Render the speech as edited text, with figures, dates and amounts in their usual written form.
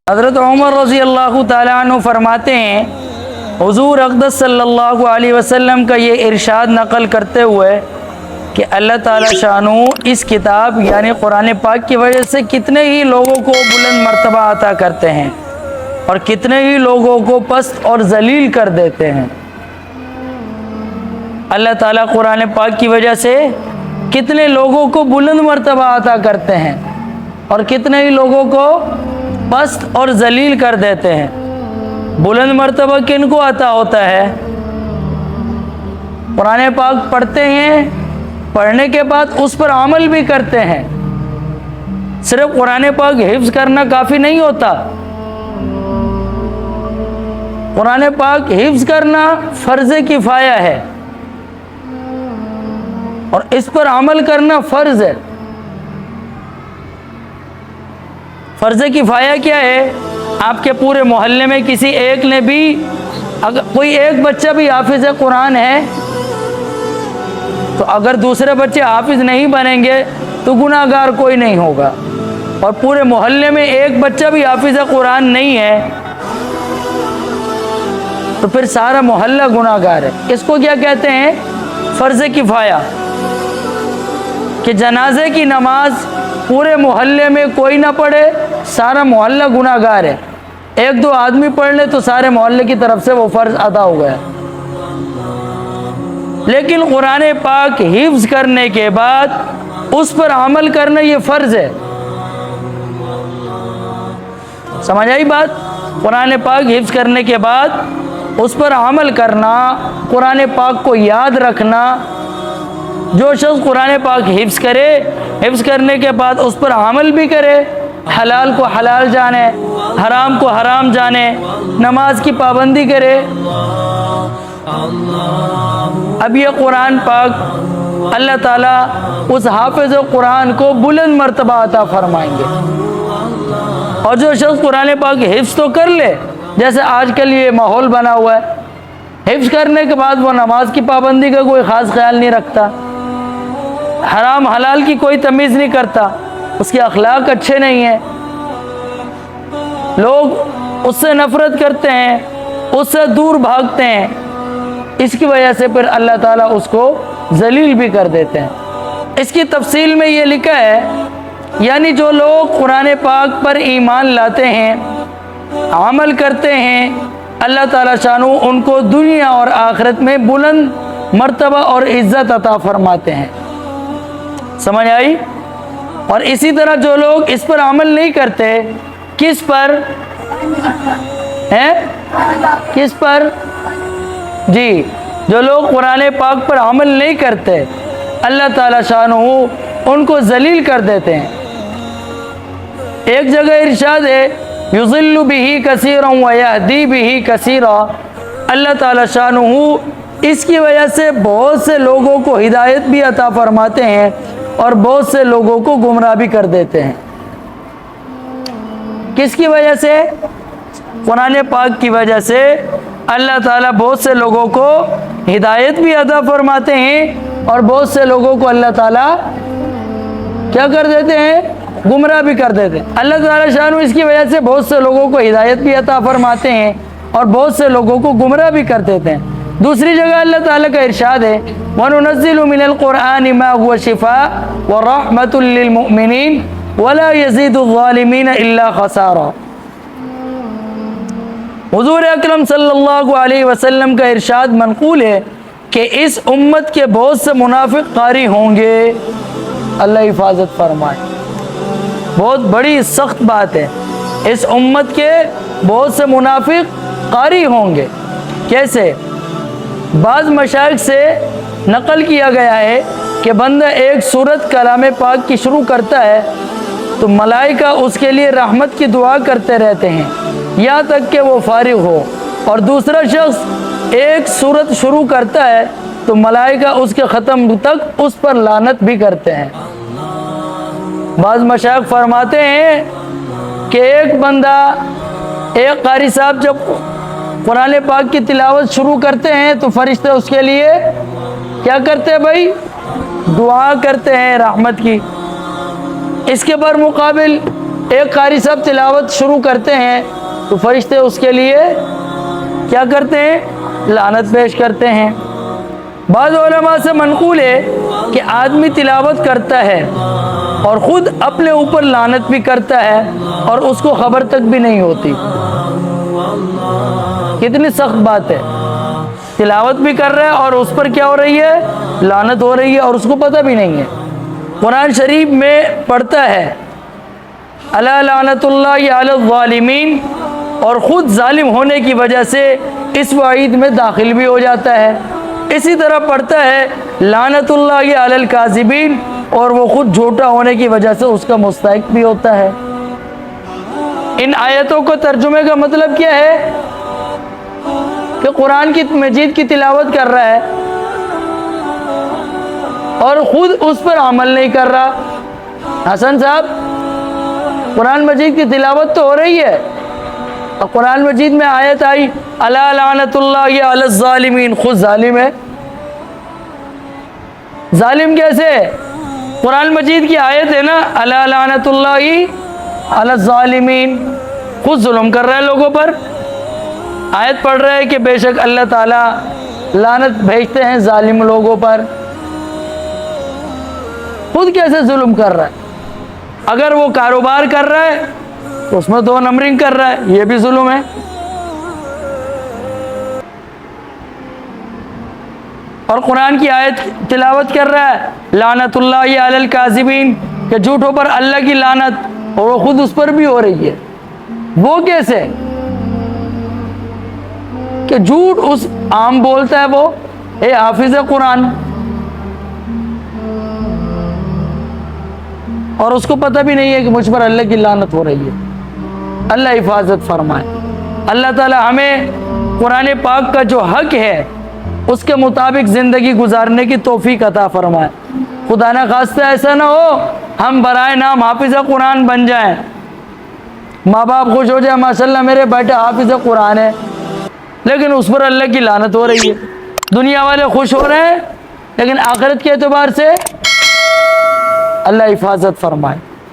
حضرت عمر رضی اللہ تعالیٰ عنہ فرماتے ہیں، حضور اقدس صلی اللہ علیہ وسلم کا یہ ارشاد نقل کرتے ہوئے کہ اللہ تعالیٰ شانہ اس کتاب یعنی قرآن پاک کی وجہ سے کتنے ہی لوگوں کو بلند مرتبہ عطا کرتے ہیں اور کتنے ہی لوگوں کو پست اور ذلیل کر دیتے ہیں۔ اللہ تعالیٰ قرآن پاک کی وجہ سے کتنے لوگوں کو بلند مرتبہ عطا کرتے ہیں اور کتنے ہی لوگوں کو پست اور ذلیل کر دیتے ہیں۔ بلند مرتبہ کن کو عطا ہوتا ہے؟ قرآن پاک پڑھتے ہیں، پڑھنے کے بعد اس پر عمل بھی کرتے ہیں۔ صرف قرآن پاک حفظ کرنا کافی نہیں ہوتا، قرآن پاک حفظ کرنا فرض کفایہ ہے اور اس پر عمل کرنا فرض ہے۔ فرض کفایہ کیا ہے؟ آپ کے پورے محلے میں کسی ایک نے بھی، اگر کوئی ایک بچہ بھی حافظ قرآن ہے تو اگر دوسرے بچے حافظ نہیں بنیں گے تو گناہ گار کوئی نہیں ہوگا، اور پورے محلے میں ایک بچہ بھی حافظ قرآن نہیں ہے تو پھر سارا محلہ گناہ گار ہے۔ اس کو کیا کہتے ہیں؟ فرض کفایہ، کہ جنازے کی نماز پورے محلے میں کوئی نہ پڑھے، سارا محلہ گناہ گار ہے، ایک دو آدمی پڑھ لے تو سارے محلے کی طرف سے وہ فرض ادا ہو گیا۔ لیکن قرآن پاک حفظ کرنے کے بعد اس پر عمل کرنا یہ فرض ہے۔ سمجھ آئی بات؟ قرآن پاک حفظ کرنے کے بعد اس پر عمل کرنا، قرآن پاک کو یاد رکھنا۔ جو شخص قرآن پاک حفظ کرے، حفظ کرنے کے بعد اس پر عمل بھی کرے، حلال کو حلال جانے، حرام کو حرام جانے، نماز کی پابندی کرے، اب یہ قرآن پاک اللہ تعالیٰ اس حافظ قرآن کو بلند مرتبہ عطا فرمائیں گے۔ اور جو شخص قرآن پاک حفظ تو کر لے، جیسے آج کل یہ ماحول بنا ہوا ہے، حفظ کرنے کے بعد وہ نماز کی پابندی کا کوئی خاص خیال نہیں رکھتا، حرام حلال کی کوئی تمیز نہیں کرتا، اس کے اخلاق اچھے نہیں ہیں، لوگ اس سے نفرت کرتے ہیں، اس سے دور بھاگتے ہیں، اس کی وجہ سے پھر اللہ تعالیٰ اس کو ذلیل بھی کر دیتے ہیں۔ اس کی تفصیل میں یہ لکھا ہے، یعنی جو لوگ قرآن پاک پر ایمان لاتے ہیں، عمل کرتے ہیں، اللہ تعالیٰ شانہ ان کو دنیا اور آخرت میں بلند مرتبہ اور عزت عطا فرماتے ہیں۔ سمجھ آئی؟ اور اسی طرح جو لوگ اس پر عمل نہیں کرتے، کس پر ہیں؟ کس پر؟ جی، جو لوگ قرآن پاک پر عمل نہیں کرتے، اللہ تعالیٰ شانہ ان کو ذلیل کر دیتے ہیں۔ ایک جگہ ارشاد ہے، یضل بہ کثیرا ویہدی بہ کثیرا، اللہ تعالیٰ شانہ اس کی وجہ سے بہت سے لوگوں کو ہدایت بھی عطا فرماتے ہیں اور بہت سے لوگوں کو گمراہ بھی کر دیتے ہیں۔ کس کی وجہ سے؟ قرآن پاک کی وجہ سے اللہ تعالیٰ بہت سے لوگوں کو ہدایت بھی عطا فرماتے ہیں اور بہت سے لوگوں کو اللہ تعالیٰ کیا کر دیتے ہیں؟ گمراہ بھی کر دیتے ہیں۔ اللہ تعالیٰ شانہ اس کی وجہ سے بہت سے لوگوں کو ہدایت بھی عطا فرماتے ہیں اور بہت سے لوگوں کو گمراہ بھی کر دیتے ہیں۔ دوسری جگہ اللہ تعالیٰ کا ارشاد ہے، وَنُنَزِّلُ مِنَ الْقُرْآنِ مَا هُوَ شِفَاءٌ وَرَحْمَةٌ لِّلْمُؤْمِنِينَ وَلَا يَزِيدُ الظَّالِمِينَ إِلَّا خَسَارًا۔ حضور اکرم صلی اللہ علیہ وسلم کا ارشاد منقول ہے کہ اس امت کے بہت سے منافق قاری ہوں گے، اللہ حفاظت فرمائے۔ بہت بڑی سخت بات ہے، اس امت کے بہت سے منافق قاری ہوں گے۔ کیسے؟ بعض مشائخ سے نقل کیا گیا ہے کہ بندہ ایک سورت کلام پاک کی شروع کرتا ہے تو ملائکہ اس کے لیے رحمت کی دعا کرتے رہتے ہیں یہاں تک کہ وہ فارغ ہو، اور دوسرا شخص ایک سورت شروع کرتا ہے تو ملائکہ اس کے ختم تک اس پر لعنت بھی کرتے ہیں۔ بعض مشائخ فرماتے ہیں کہ ایک بندہ، ایک قاری صاحب جب قرآن پاک کی تلاوت شروع کرتے ہیں تو فرشتے اس کے لیے کیا کرتے ہیں بھائی؟ دعا کرتے ہیں رحمت کی۔ اس کے برمقابل ایک قاری صاحب تلاوت شروع کرتے ہیں تو فرشتے اس کے لیے کیا کرتے ہیں؟ لعنت پیش کرتے ہیں۔ بعض علماء سے منقول ہے کہ آدمی تلاوت کرتا ہے اور خود اپنے اوپر لعنت بھی کرتا ہے اور اس کو خبر تک بھی نہیں ہوتی۔ کتنی سخت بات ہے، تلاوت بھی کر رہا ہے اور اس پر کیا ہو رہی ہے؟ لعنت ہو رہی ہے اور اس کو پتہ بھی نہیں ہے۔ قرآن شریف میں پڑھتا ہے الا لعنت اللہ علی الظالمین، اور خود ظالم ہونے کی وجہ سے اس وعید میں داخل بھی ہو جاتا ہے۔ اسی طرح پڑھتا ہے لعنت اللہ علی الکاذبین، اور وہ خود جھوٹا ہونے کی وجہ سے اس کا مستحق بھی ہوتا ہے۔ ان آیتوں کو ترجمے کا مطلب کیا ہے کہ قرآن کی مجید کی تلاوت کر رہا ہے اور خود اس پر عمل نہیں کر رہا۔ حسن صاحب، قرآن مجید کی تلاوت تو ہو رہی ہے اور قرآن مجید میں آیت آئی الا لعنت اللہ علی الظالمین، خود ظالم ہے۔ ظالم کیسے؟ قرآن مجید کی آیت ہے نا الا لعنت اللہ علی الظالمین، خود ظلم کر رہا ہے لوگوں پر۔ آیت پڑھ رہا ہے کہ بے شک اللہ تعالیٰ لعنت بھیجتے ہیں ظالم لوگوں پر، خود کیسے ظلم کر رہا ہے؟ اگر وہ کاروبار کر رہا ہے تو اس میں 2 نمبرنگ کر رہا ہے، یہ بھی ظلم ہے۔ اور قرآن کی آیت تلاوت کر رہا ہے لعنت اللہ علی الکاذبین، کہ جھوٹوں پر اللہ کی لعنت، اور وہ خود اس پر بھی ہو رہی ہے۔ وہ کیسے کہ جھوٹ اس عام بولتا ہے، وہ اے حافظ قرآن، اور اس کو پتہ بھی نہیں ہے کہ مجھ پر اللہ کی لعنت ہو رہی ہے۔ اللہ حفاظت فرمائے۔ اللہ تعالی ہمیں قرآن پاک کا جو حق ہے اس کے مطابق زندگی گزارنے کی توفیق عطا فرمائے۔ خدا نہ خواستہ ایسا نہ ہو ہم برائے نام حافظ قرآن بن جائیں، ماں باپ خوش ہو جائے ماشاءاللہ میرے بیٹا حافظ قرآن ہے، لیکن اس پر اللہ کی لعنت ہو رہی ہے۔ دنیا والے خوش ہو رہے ہیں لیکن آخرت کے اعتبار سے اللہ حفاظت فرمائے۔